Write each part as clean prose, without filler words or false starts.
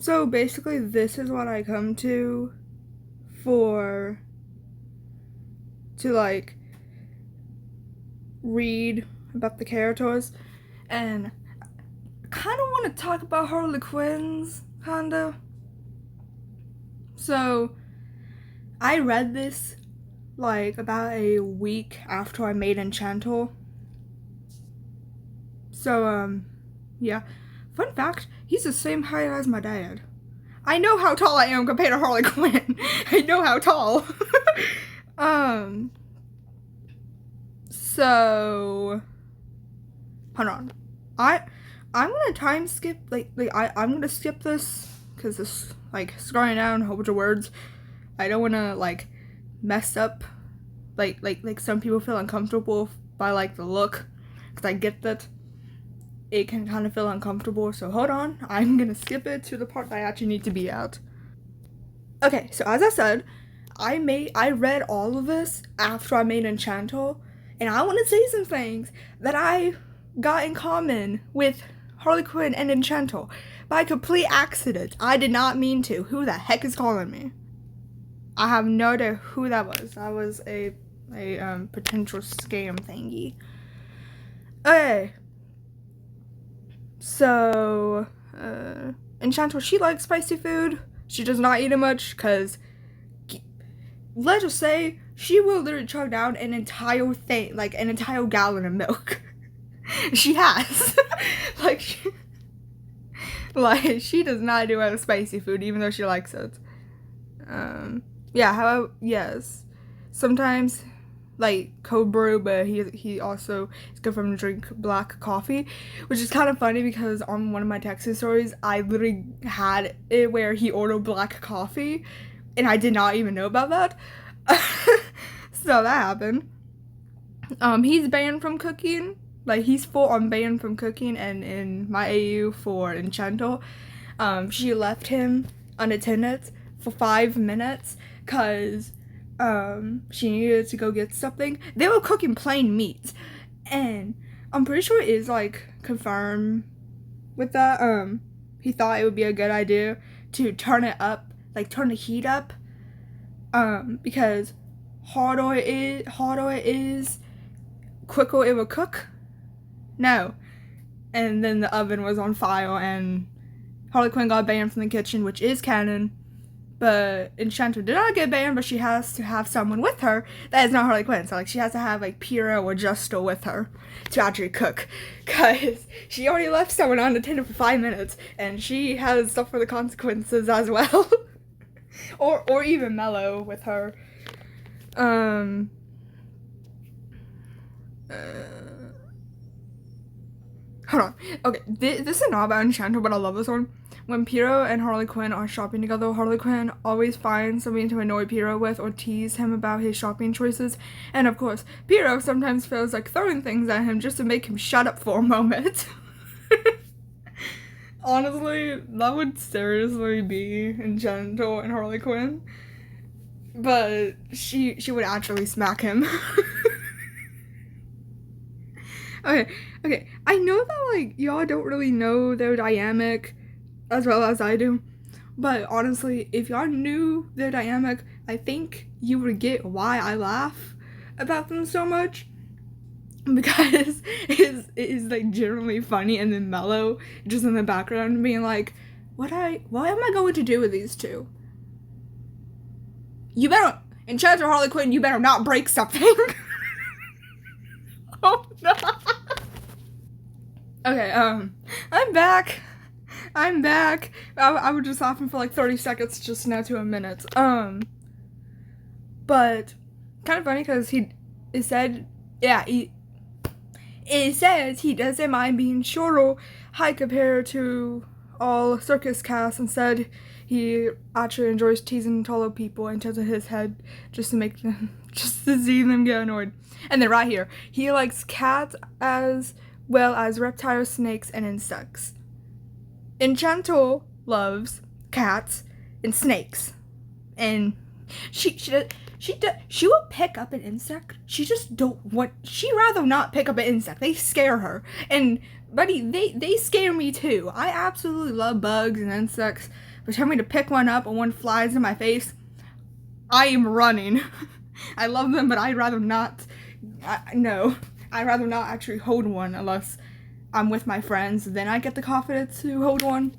So basically this is what I come to for to like read about the characters, and I kind of want to talk about Harley Quinn's kinda. So I read this like about a week after I made Enchanter. So yeah. Fun fact, he's the same height as my dad. I know how tall I am compared to Harley Quinn. I know how tall. So hold on. I'm gonna time skip I'm gonna skip this because it's like scrolling down a whole bunch of words. I don't wanna like mess up like some people feel uncomfortable by like the look, because I get that it can kind of feel uncomfortable. So hold on, I'm gonna skip it to the part that I actually need to be at. Okay, so as I said, I read all of this after I made Enchanter, and I want to say some things that I got in common with Harley Quinn and Enchanter by complete accident. I did not mean to. Who the heck is calling me? I have no idea who that was. That was a potential scam thingy. Okay. So, Enchanter, she likes spicy food. She does not eat it much, because, let's just say, she will literally chug down an entire thing, like an entire gallon of milk. She has. She does not do well with spicy food, even though she likes it. Yeah, however, yes. Sometimes, like, cold brew, but he also is good for him to drink black coffee, which is kind of funny because on one of my Texas stories, I literally had it where he ordered black coffee, and I did not even know about that. So that happened. He's banned from cooking. Like, he's full on banned from cooking, and in my AU for Enchanter, she left him unattended for 5 minutes, because she needed to go get something. They were cooking plain meat, and I'm pretty sure it is like confirmed with that. He thought it would be a good idea to turn it up, like turn the heat up, because harder it is, quicker it will cook. No, and then the oven was on fire, and Harley Quinn got banned from the kitchen, which is canon. But Enchanter did not get banned, but she has to have someone with her that is not Harley Quinn. So, like, she has to have, like, Piero or Justo with her to actually cook. Because she already left someone unattended for 5 minutes, and she has to suffer the consequences as well. or even Mello with her. Hold on. Okay, this is not about Enchanter, but I love this one. When Piero and Harley Quinn are shopping together, Harley Quinn always finds something to annoy Piero with or tease him about his shopping choices. And of course, Piero sometimes feels like throwing things at him just to make him shut up for a moment. Honestly, that would seriously be Enchanter and Harley Quinn. But she would actually smack him. Okay. I know that, like, y'all don't really know their dynamic as well as I do, but honestly, if y'all knew their dynamic, I think you would get why I laugh about them so much, because it is like generally funny, and then Mello just in the background being like, what am I going to do with these two? You better, Enchanter, Harley Quinn, you better not break something. Oh no. Okay, I'm back. I was just laughing for like 30 seconds just now to a minute. But kind of funny because it says he doesn't mind being shorter height compared to all circus cast. Instead, he actually enjoys teasing taller people and tilting his head just to see them get annoyed. And then right here, he likes cats as well as reptiles, snakes, and insects. Enchanter loves cats and snakes, and she She will pick up an insect. She just don't want. She rather not pick up an insect. They scare her. And buddy, they scare me too. I absolutely love bugs and insects. But tell me to pick one up and one flies in my face, I am running. I love them, but I'd rather not. No, I'd rather not actually hold one unless I'm with my friends. Then I get the confidence to hold one.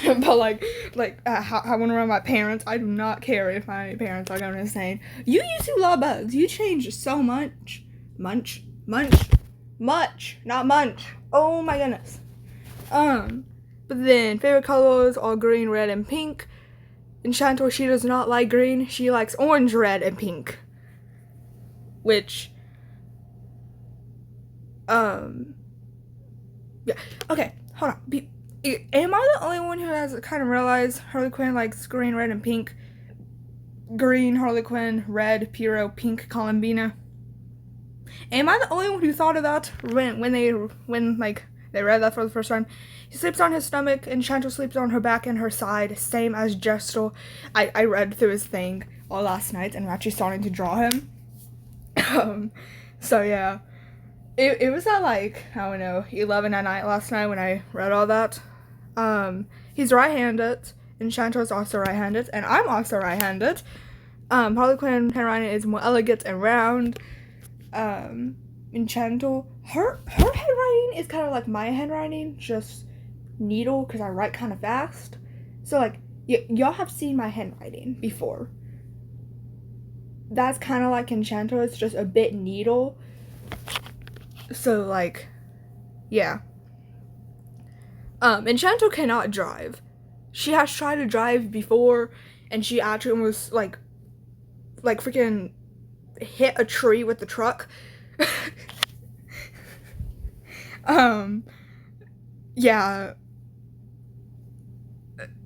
But how I want to run my parents, I do not care if my parents are going to say, you used to love bugs. You changed so much. Much, not munch. Oh my goodness. But then favorite colors are green, red, and pink. Enchanter, she does not like green. She likes orange, red, and pink. Which, yeah. Okay, hold on. Am I the only one who has kind of realized Harley Quinn likes green, red, and pink? Green, Harley Quinn, red, Pyro, pink, Columbina. Am I the only one who thought of that when they read that for the first time? He sleeps on his stomach, Enchanter sleeps on her back and her side, same as Gestal. I read through his thing all last night and I'm actually starting to draw him. So yeah. It was at I don't know, 11 at night last night when I read all that. He's right-handed. Enchanter is also right-handed, and I'm also right-handed. Harley Quinn handwriting is more elegant and round. Enchanter, her handwriting is kind of like my handwriting, just needle, because I write kind of fast. So y'all have seen my handwriting before. That's kind of like Enchanter, it's just a bit needle. So yeah. Enchanter cannot drive. She has tried to drive before, and she actually almost freaking hit a tree with the truck. Yeah.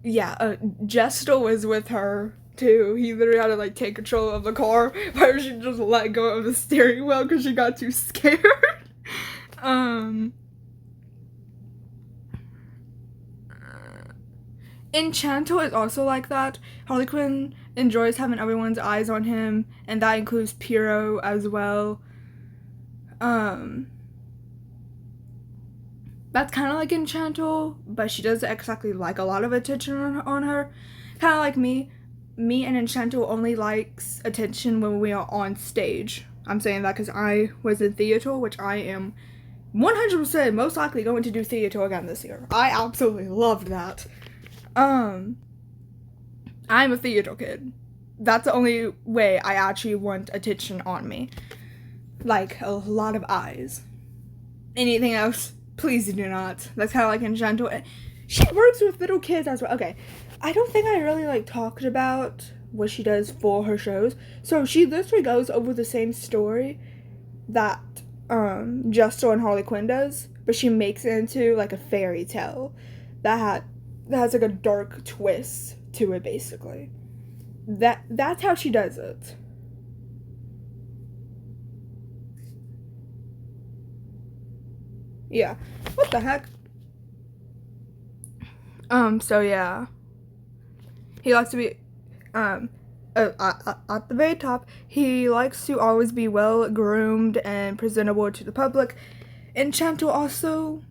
Gestal was with her too. He literally had to take control of the car, where she just let go of the steering wheel because she got too scared. Enchanter is also like that. Harley Quinn enjoys having everyone's eyes on him, and that includes Pyro as well. That's kind of like Enchanter, but she doesn't exactly like a lot of attention on her. Kind of like me. Me and Enchanter only likes attention when we are on stage. I'm saying that because I was in theater, which I am 100% most likely going to do theater again this year. I absolutely loved that. I'm a theater kid. That's the only way I actually want attention on me. A lot of eyes. Anything else, please do not. That's kind of like Enchanter. She works with little kids as well. Okay, I don't think I really talked about what she does for her shows. So she literally goes over the same story that Gestal and Harley Quinn does, but she makes it into a fairy tale that has a dark twist to it, basically. That's how she does it. Yeah. What the heck? So yeah. He likes to be at the very top, he likes to always be well groomed and presentable to the public. Enchanter also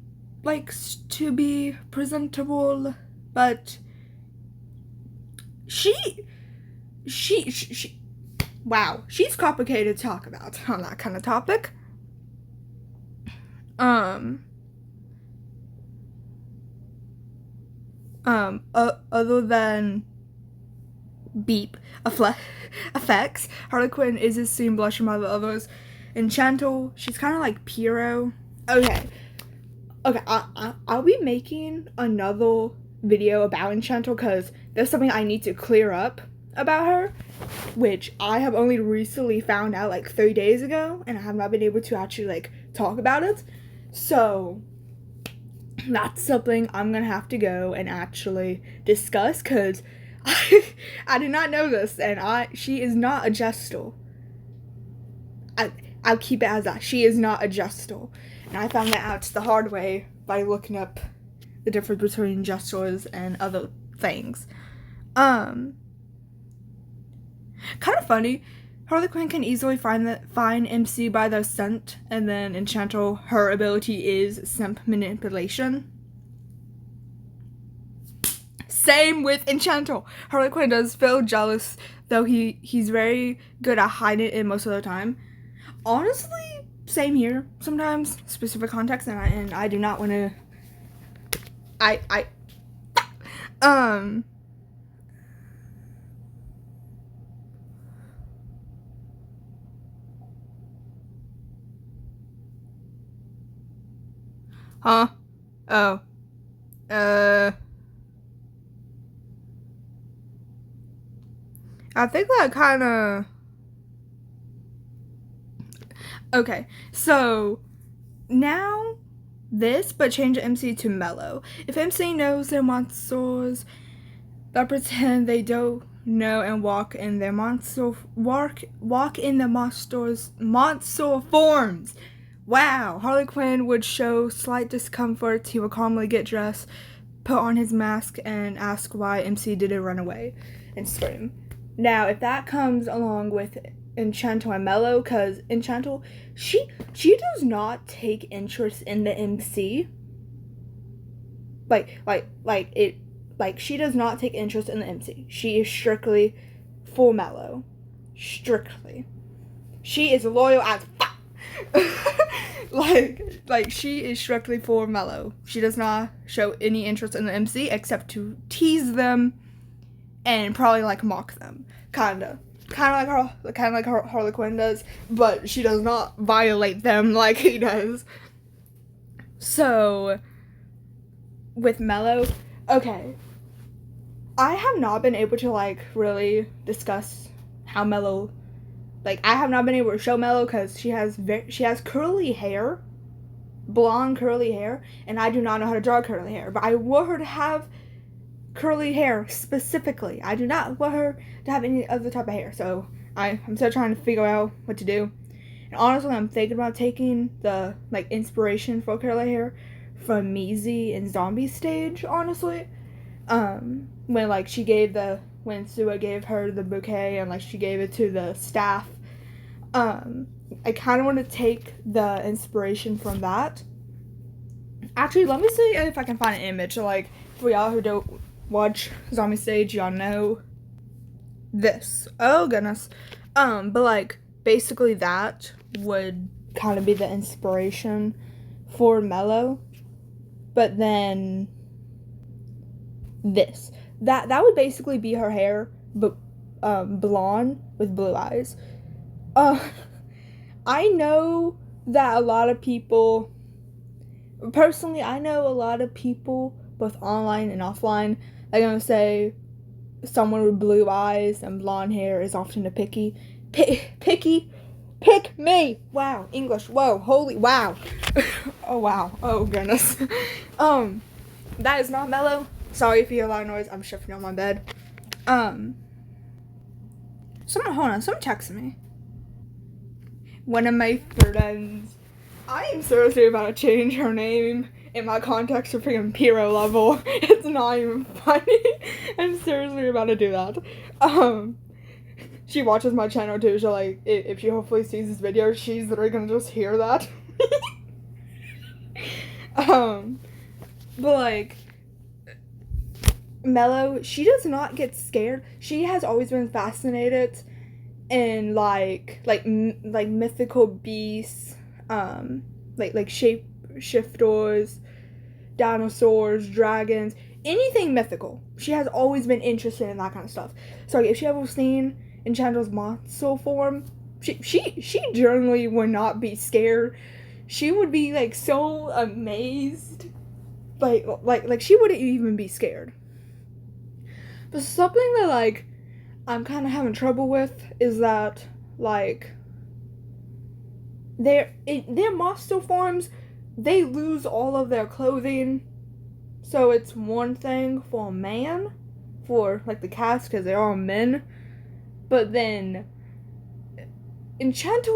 likes to be presentable, but wow, she's complicated to talk about on that kind of topic. Other than beep effects, Harley Quinn is seen blushing by the others. Enchanter, she's kind of like Pyro. Okay, I'll be making another video about Enchanter because there's something I need to clear up about her, which I have only recently found out 3 days ago, and I have not been able to actually talk about it. So that's something I'm gonna have to go and actually discuss, because I did not know this, and she is not a Gestal. I'll keep it as that. She is not a Gestal, and I found that out the hard way by looking up the difference between Gestals and other things. Kind of funny. Harley Quinn can easily find MC by their scent, and then Enchanter, her ability is scent manipulation. Same with Enchanter. Harley Quinn does feel jealous, though he's very good at hiding it most of the time. Honestly, same here. Sometimes specific context, and I do not want to. Um. Huh? Oh. I think that kind of. Okay, so now this, but change MC to mellow. If MC knows their monsters, they'll pretend they don't know and walk in the monster monster forms. Wow, Harley Quinn would show slight discomfort. He would calmly get dressed, put on his mask, and ask why MC didn't run away and scream. Now, if that comes along with Enchanter and Mellow, because Enchanter, she does not take interest in the MC. She does not take interest in the MC. She is strictly for Mellow. Strictly. She is loyal as fuck. She is strictly for Mellow. She does not show any interest in the MC except to tease them and probably mock them. Kinda like Harley Quinn does, but she does not violate them like he does. So with Mellow, okay, I have not been able to really discuss how Mellow, I have not been able to show Mellow because she has curly hair, blonde curly hair, and I do not know how to draw curly hair, but I want her to have curly hair specifically. I do not want her to have any other type of hair, so I'm still trying to figure out what to do. And honestly, I'm thinking about taking the inspiration for curly hair from Measy and Zombie Stage, honestly. When Sua gave her the bouquet and she gave it to the staff, I kind of want to take the inspiration from that. Actually, let me see if I can find an image. For y'all who don't watch Zombie Stage, y'all know this. Oh goodness. But basically that would kind of be the inspiration for Mellow. But then this. That would basically be her hair, but blonde with blue eyes. I know that a lot of people, personally, I know a lot of people, both online and offline, are gonna say someone with blue eyes and blonde hair is often a pick me. Wow, English. Whoa, holy wow. Oh wow. Oh goodness. That is not Mellow. Sorry if you hear a lot of noise. I'm shifting on my bed. Someone texted me. One of my friends. I am seriously about to change her name in my context to freaking Piro level. It's not even funny. I'm seriously about to do that. She watches my channel too, so if she hopefully sees this video, she's literally gonna just hear that. But Mellow, she does not get scared. She has always been fascinated in mythical beasts, shapeshifters, dinosaurs, dragons, anything mythical. She has always been interested in that kind of stuff. So if she ever seen Enchanter's monster form, she generally would not be scared. She would be so amazed, she wouldn't even be scared. But something that I'm kind of having trouble with is that their monster forms, they lose all of their clothing. So it's one thing for a man, for the cast, because they're all men. But then Enchanter,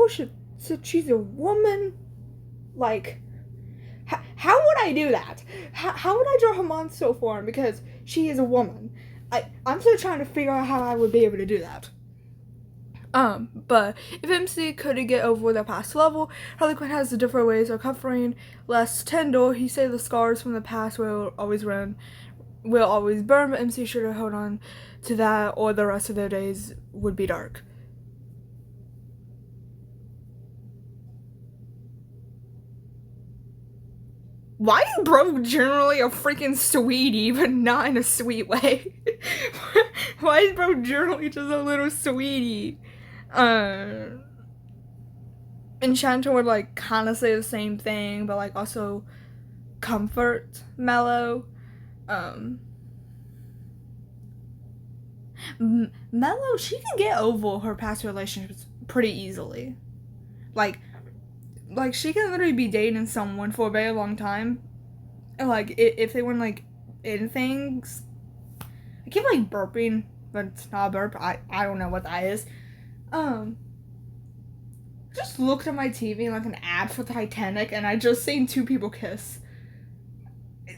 since she's a woman, how would I do that? How would I draw her monster form? Because she is a woman. I'm still trying to figure out how I would be able to do that. But if MC couldn't get over the past level, Harley Quinn has different ways of covering less tender. He said the scars from the past will always burn, but MC should have held on to that, or the rest of their days would be dark. Why is bro generally a freaking sweetie, but not in a sweet way? Why is bro generally just a little sweetie? Enchanter would like kind of say the same thing, but like also comfort Mellow. Mellow, she can get over her past relationships pretty easily. Like she can literally be dating someone for a very long time, and like if they weren't like in things. I keep like burping, but it's not a burp. I don't know what that is. Just looked at my TV like an ad for Titanic, and I just seen two people kiss.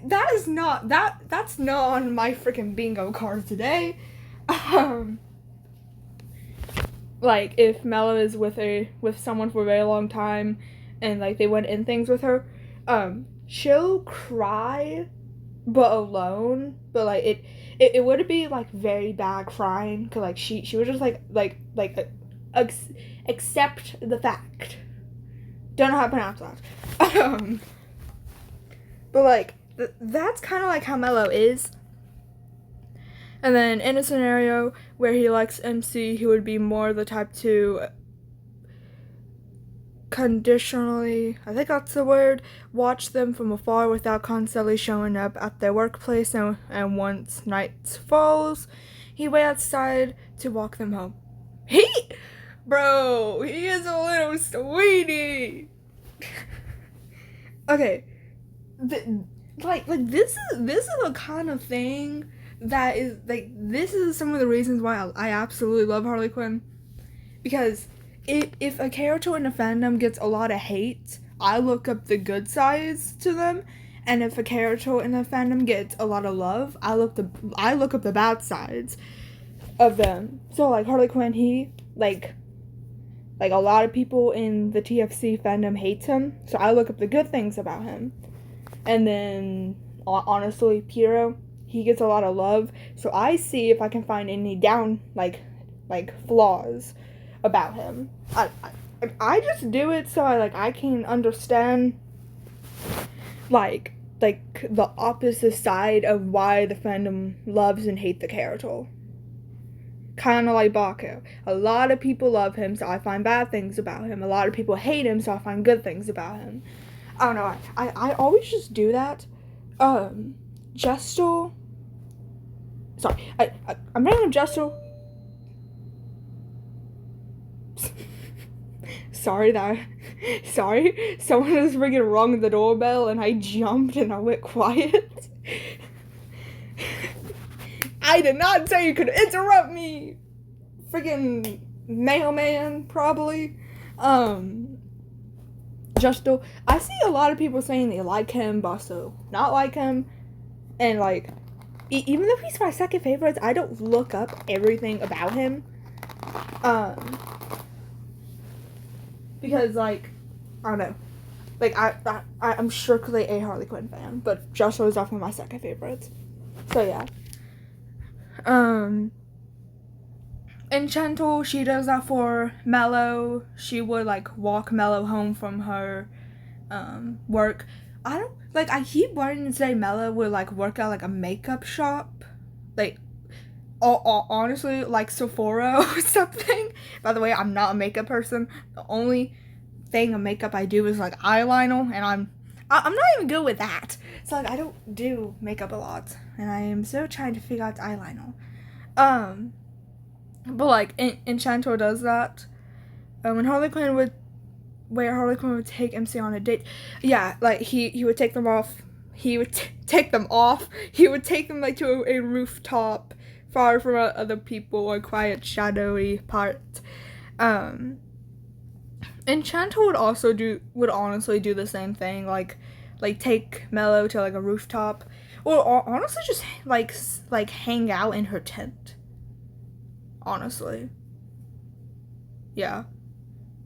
That's not on my freaking bingo card today. Like if Mellow is with someone for a very long time, and like they went in things with her, she'll cry, but alone. But like it would be like very bad crying, cause like she would just accept the fact. Don't know how to pronounce that. But like that's kind of like how Mellow is. And then in a scenario where he likes MC, he would be more the type to conditionally, I think that's the word, watch them from afar without constantly showing up at their workplace, and once night falls, he wait outside to walk them home. Bro, he is a little sweetie. Okay, like this is the kind of thing that is like, this is some of the reasons why I absolutely love Harley Quinn, because if a character in a fandom gets a lot of hate, I look up the good sides to them, and if a character in a fandom gets a lot of love, I look up the bad sides of them. So like Harley Quinn, he like a lot of people in the TFC fandom hates him, so I look up the good things about him. And then honestly, Piero, he gets a lot of love, so I see if I can find any down like flaws about him. I just do it so I can understand like the opposite side of why the fandom loves and hates the character. Kind of like Baku. A lot of people love him, so I find bad things about him. A lot of people hate him, so I find good things about him. I don't know. I always just do that. Gestal. Sorry. I'm bringing up Gestal. Sorry. Someone was ringing wrong the doorbell, and I jumped and I went quiet. I did not say you could interrupt me. Freaking mailman, probably. Justal. I see a lot of people saying they like him, but also not like him. And like, even though he's my second favorite, I don't look up everything about him. Because like, I don't know. Like I'm strictly a Harley Quinn fan, but Justal is definitely my second favorite. So yeah. Enchanter, she does that for Mellow. She would like walk Mellow home from her work. I keep wanting to say Mellow would like work at like a makeup shop, like honestly like Sephora or something. By the way, I'm not a makeup person. The only thing of makeup I do is like eyeliner, and I'm not even good with that. So like I don't do makeup a lot, and I am still trying to figure out eyeliner. But like Enchanter does that. When Harley Quinn would take MC on a date, yeah, like he would take them off. He would take them off. He would take them like to a rooftop, far from other people, a quiet, shadowy part. Enchanter would honestly do the same thing, like take Mellow to like a rooftop, or honestly just like hang out in her tent. Honestly, Yeah.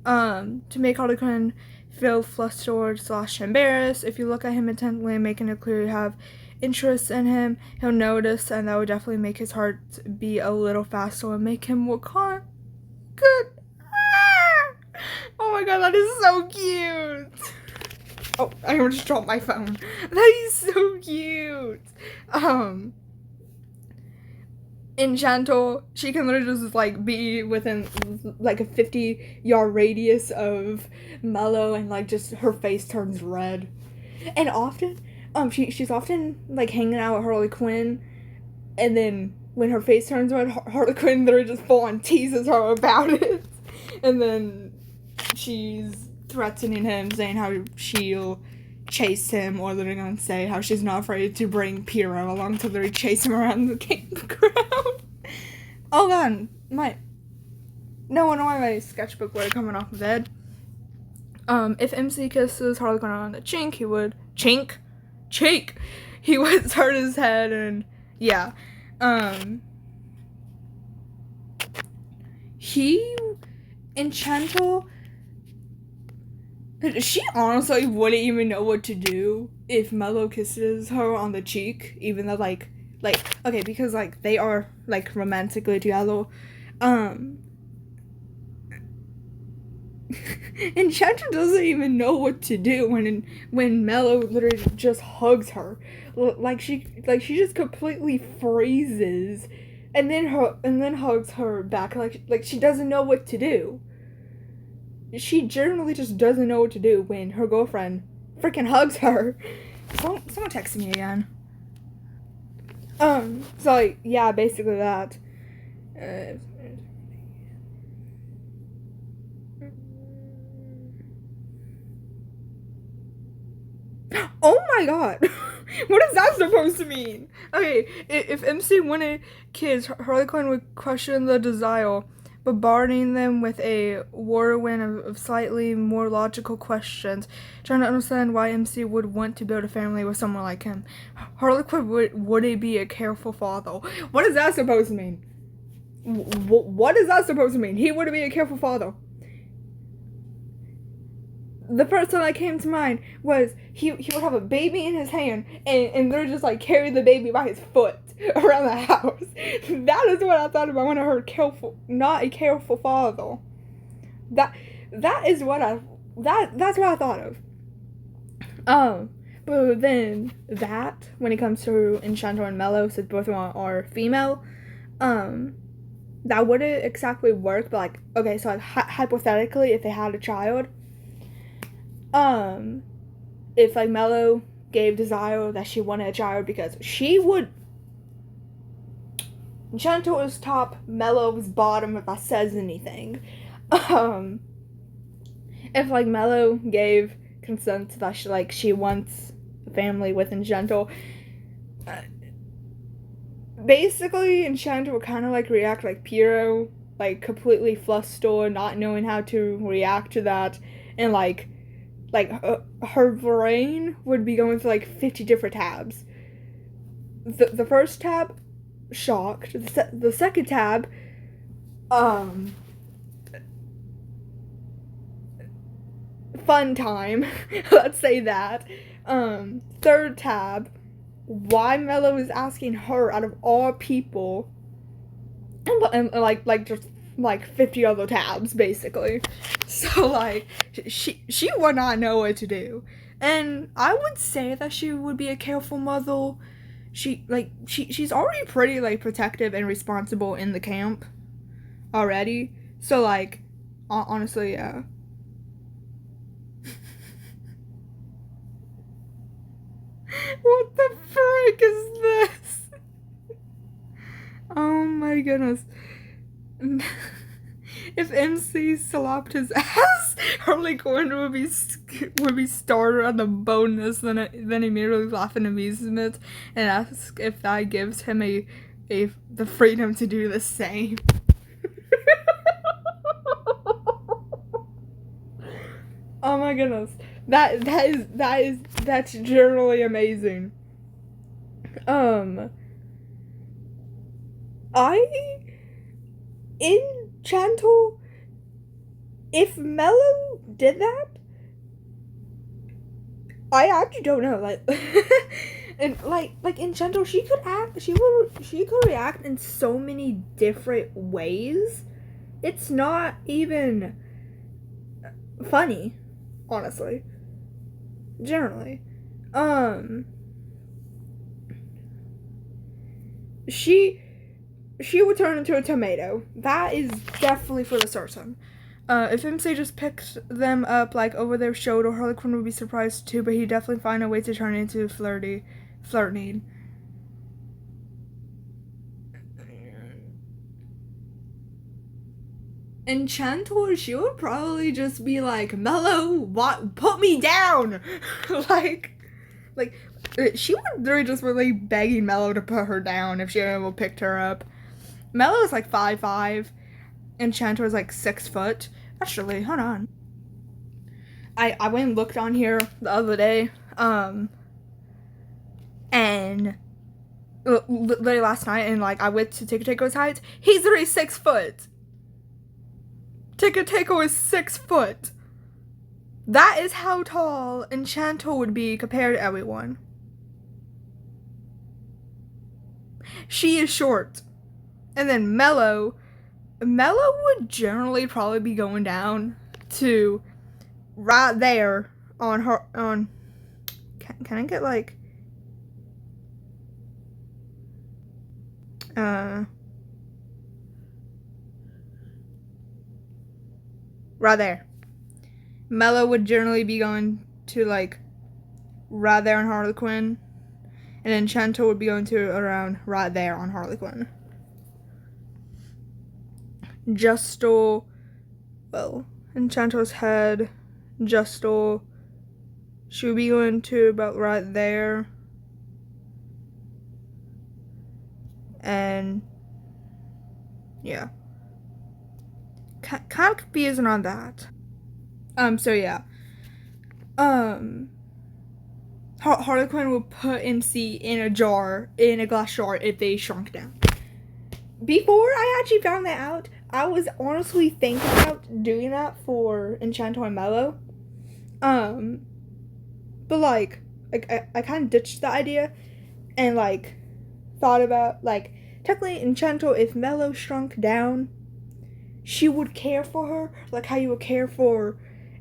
To make Harley Quinn feel flustered / embarrassed, if you look at him intently and making it clear you have interest in him, he'll notice, and that would definitely make his heart beat a little faster and make him more good. Ah! Oh my god, that is so cute. Oh, I almost dropped my phone. That is so cute. Enchanter, she can literally just like be within like a 50-yard radius of Mellow, and like just her face turns red. And often, she's often like hanging out with Harley Quinn, and then when her face turns red, Harley Quinn literally just full on teases her about it, and then she's threatening him, saying how she'll chase him, or literally gonna say how she's not afraid to bring Piero along to literally chase him around the campground. Oh god, no wonder why my sketchbook was coming off the bed. If MC kisses Harley Quinn on the chink, he would hurt his head, and yeah. Enchanter, she honestly wouldn't even know what to do if Mello kisses her on the cheek, even though like okay, because like they are like romantically together. Enchanter doesn't even know what to do when Mello literally just hugs her, like she just completely freezes, and then hugs her back, like she doesn't know what to do. She generally just doesn't know what to do when her girlfriend freaking hugs her. Someone texted me again. So like, yeah, basically that. Oh my god! What is that supposed to mean? Okay, if MC wanted kids, Harley Quinn would question the desire, bombarding them with a whirlwind of slightly more logical questions, trying to understand why MC would want to build a family with someone like him. Harley Quinn would he be a careful father? What is that supposed to mean? What is that supposed to mean? He would be a careful father. The first one that came to mind was he would have a baby in his hand, and they're just like carry the baby by his foot around the house. That is what I thought about when I heard not a careful father. That's what I thought of. But then that, when it comes to Enchanter and Mello, since both of them are female, that wouldn't exactly work. But like, okay, so like, hypothetically, if they had a child, if like Mello gave Desire that she wanted a child, because she would. Enchanter was top, Mello was bottom, if that says anything. If like Mello gave consent that she wants a family with Enchanter, basically Enchanter would kind of like react like Piero, like completely flustered, not knowing how to react to that, and like her brain would be going through like 50 different tabs. The first tab, shocked. The second tab, fun time. Let's say that. Third tab, why Mello is asking her out of all people, and like just like 50 other tabs basically. So like she would not know what to do, and I would say that she would be a careful mother. She's already pretty like protective and responsible in the camp already. So like honestly, yeah. What the frick is this? Oh my goodness. If MC slapped his ass, Harley Quinn would be startled at the bonus, then immediately laugh in amusement and ask if that gives him the freedom to do the same. Oh my goodness, that's generally amazing. I Enchanter If Mello did that, I actually don't know. Like, and like Enchanter, she could react in so many different ways. It's not even funny, honestly. Generally, um, she she would turn into a tomato. That is definitely for the certain. If MC just picked them up like over their shoulder, Harley Quinn would be surprised too, but he'd definitely find a way to turn into flirting. Enchanter, she would probably just be like, Mello, what? Put me down! like, like, she would really just be begging Mello to put her down if she ever picked her up. Mello is like 5'5", Enchanter is like 6 foot. Actually, hold on. I went and looked on here the other day, and literally last night, and like I went to Tico heights. He's already 6 foot. Tico is 6 foot. That is how tall Enchanter would be compared to everyone. She is short. And then Mello would generally probably be going down to right there on her on. Can I get like right there. Mello would generally be going to like right there on Harley Quinn, and Enchanter would be going to around right there on Harley Quinn. Justal, well, Enchanter's head, Justal, she would be going to about right there. And yeah, kind of confusing on that. So yeah, Harley Quinn would put MC in a glass jar if they shrunk down. Before I actually found that out, I was honestly thinking about doing that for Enchanter and Mello. But like I kind of ditched the idea, and like thought about like technically Enchanter, if Mello shrunk down, she would care for her like how you would care for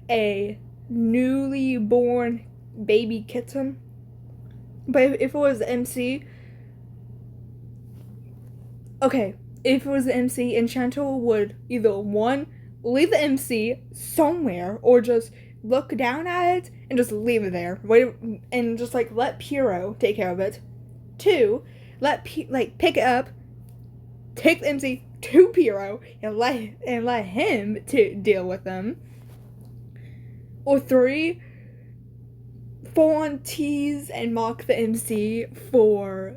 a newly born baby kitten. But if it was MC, okay, if it was the MC, Enchanter would either one, leave the MC somewhere, or just look down at it and just leave it there. Wait, and just like let Piro take care of it. Two, pick it up, take the MC to Piro and let him to deal with them. Or three, full on tease and mock the MC for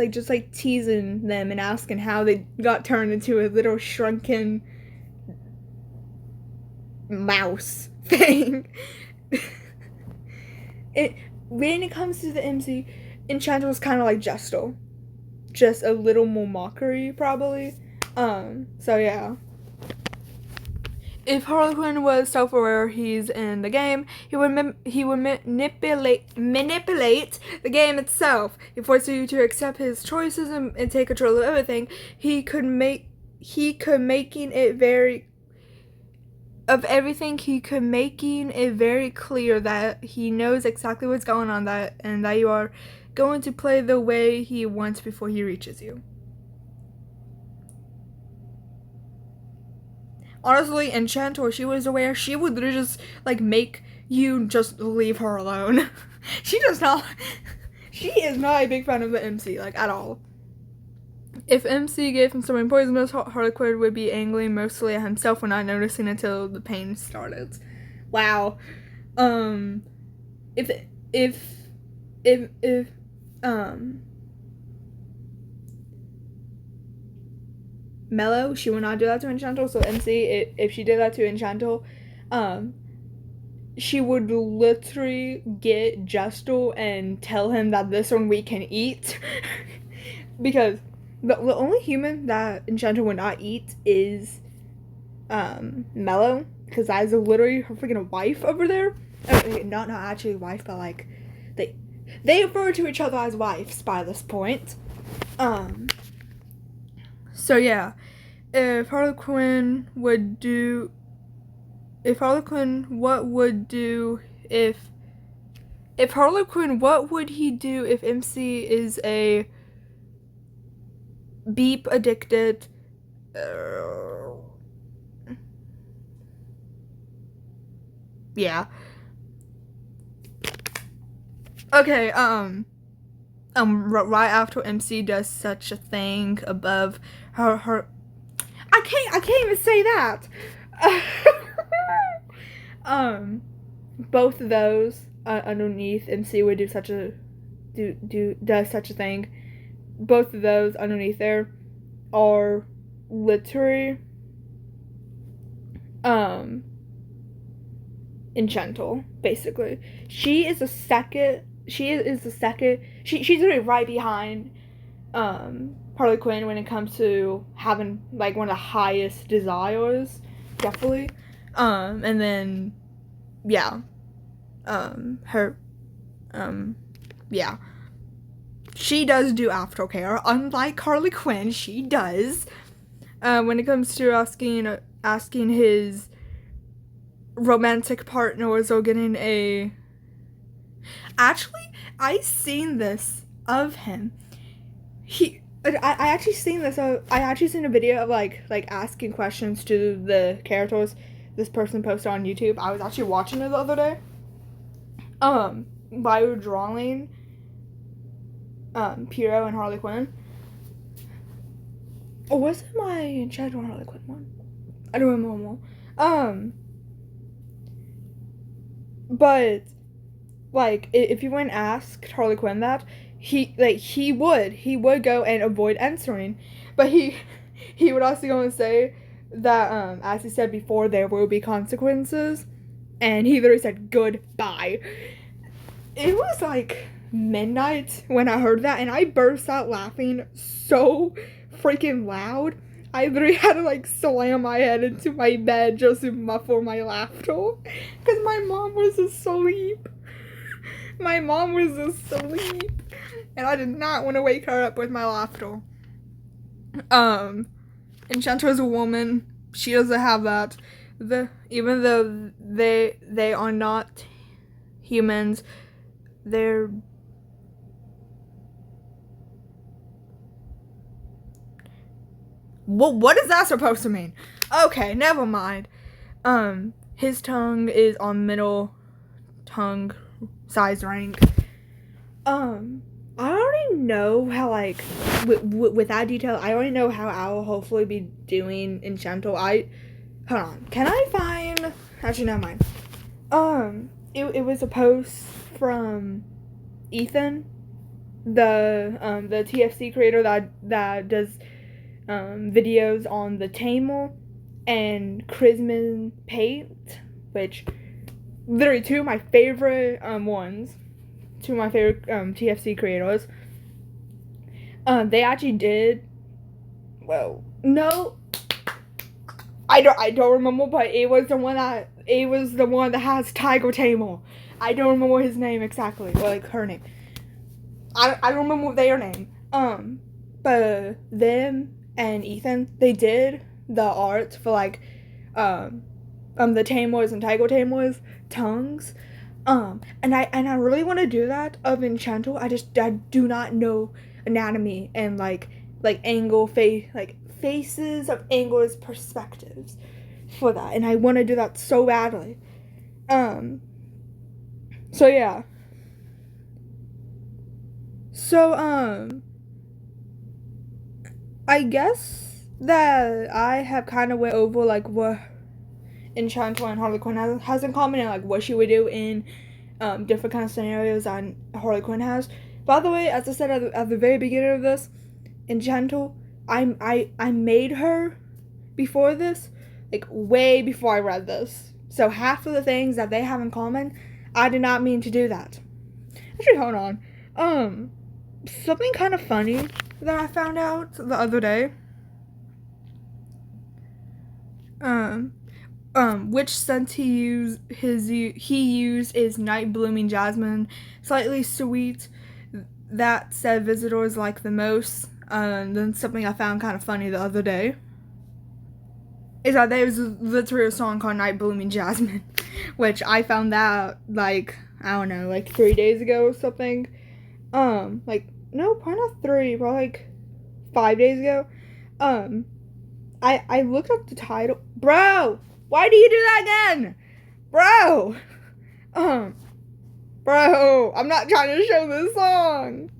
just like teasing them and asking how they got turned into a little shrunken mouse thing. When it comes to the MC, Enchanter was kind of like Justal, just a little more mockery probably. So yeah. If Harley Quinn was self-aware he's in the game, he would manipulate the game itself. He forces you to accept his choices and take control of everything. He could making it very clear that he knows exactly what's going on, and that you are going to play the way he wants before he reaches you. Honestly, Enchanter, she was aware, she would literally just like make you just leave her alone. She is not a big fan of the MC, like at all. If MC gave him something poisonous, Harley Quinn would be angry mostly at himself for not noticing until the pain started. Wow. If Mello, she would not do that to Enchanter. So MC, if she did that to Enchanter, she would literally get Justal and tell him that this one we can eat. Because the only human that Enchanter would not eat is Mellow, because that is literally her freaking wife over there. Not actually wife, but like they refer to each other as wives by this point. So yeah, if Harley Quinn, what would he do if MC is a beep addicted yeah. Okay, right after MC does such a thing above her I can't even say that. Both of those underneath MC would do such a does such a thing. Both of those underneath there are literally Enchanter, basically. She's really right behind Harley Quinn when it comes to having like one of the highest desires, definitely. And then yeah. Yeah. She does do aftercare, unlike Harley Quinn, she does. When it comes to asking his romantic partners or getting a... Actually, I seen this of him. I actually seen this. I actually seen a video of like asking questions to the characters this person posted on YouTube. I was actually watching it the other day. By drawing Piero and Harley Quinn. Or was it my Enchanter and Harley Quinn one? I don't remember. But like if you went and asked Harley Quinn that, he would go and avoid answering, but he would also go and say that as he said before, there will be consequences, and he literally said goodbye. It was like midnight when I heard that, and I burst out laughing so freaking loud. I literally had to like slam my head into my bed just to muffle my laughter, because my mom was asleep. My mom was asleep, and I did not want to wake her up with my laughter. Enchanter is a woman. She doesn't have that. Even though they are not humans, they're... What is that supposed to mean? Okay, never mind. His tongue is on middle tongue size rank. I already know how, like, with that detail, I already know how I'll hopefully be doing Enchanter. Hold on. Can I find... Actually, never mind. It was a post from Ethan, the TFC creator that does videos on the Tamer and Chrisman Paint, which literally two of my favorite TFC creators. They actually did, well, no, I don't remember, but it was the one that has Tiger Tamer. I don't remember his name exactly, or like her name. I don't remember their name. But them and Ethan, they did the art for like the Tamers and Tiger Tamers tongues. And I really want to do that of Enchanter. I do not know anatomy and like angle faces of angles, perspectives for that, and I want to do that so badly. So yeah. So I guess that I have kind of went over like what Enchanter and Harley Quinn has in common, and like what she would do in different kind of scenarios that Harley Quinn has. By the way, as I said at the very beginning of this, Enchanter, I made her before this, like way before I read this. So half of the things that they have in common, I did not mean to do that. Actually, hold on. Something kind of funny that I found out the other day. Um, which scent he used is night blooming jasmine, slightly sweet. That said visitors like the most. Then something I found kind of funny the other day is that there was literally a song called Night Blooming Jasmine, which I found that like I don't know, like 3 days ago or something. Like no, probably not three, probably like 5 days ago. I looked up the title, bro. Why do you do that again, bro? Um, bro, I'm not trying to show this song.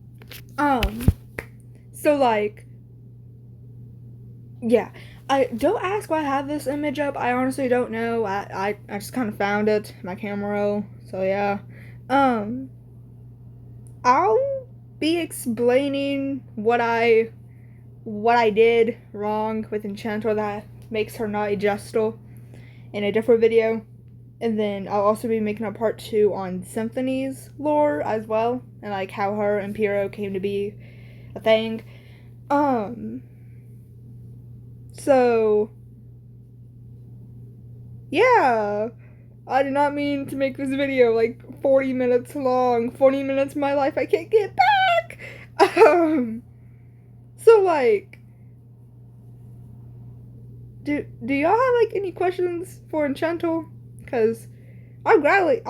So like, yeah. I don't ask why I have this image up. I honestly don't know. I just kind of found it in my camera roll. So yeah. I'll be explaining what I did wrong with Enchanter that makes her not a Gestal in a different video. And then I'll also be making a part 2 on Symphony's lore as well, and like how her and Pyro came to be a thing. So yeah, I did not mean to make this video like 40 minutes long. 40 minutes of my life I can't get back. So like, do y'all have like any questions for Enchanter? Cause I'll gladly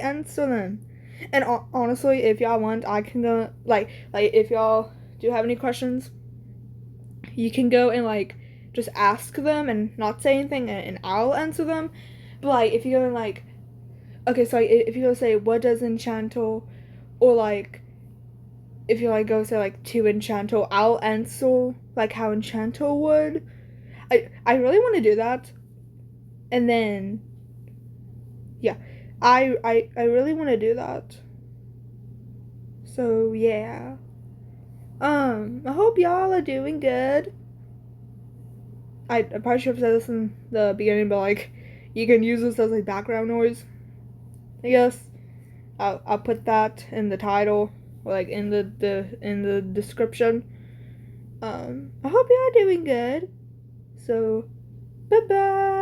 answer them. And honestly, if y'all want, I can go like if y'all do have any questions, you can go and like just ask them and not say anything, and I'll answer them. But like if you go and like, okay, so like, if you go say what does Enchanter, or like if you like go say like to Enchanter, I'll answer like how Enchanter would. I really want to do that, and then yeah, I really want to do that. So yeah. I hope y'all are doing good. I probably should have said this in the beginning, but like, you can use this as like background noise, I guess. I'll put that in the title, or like in the description. I hope y'all are doing good. So, bye bye.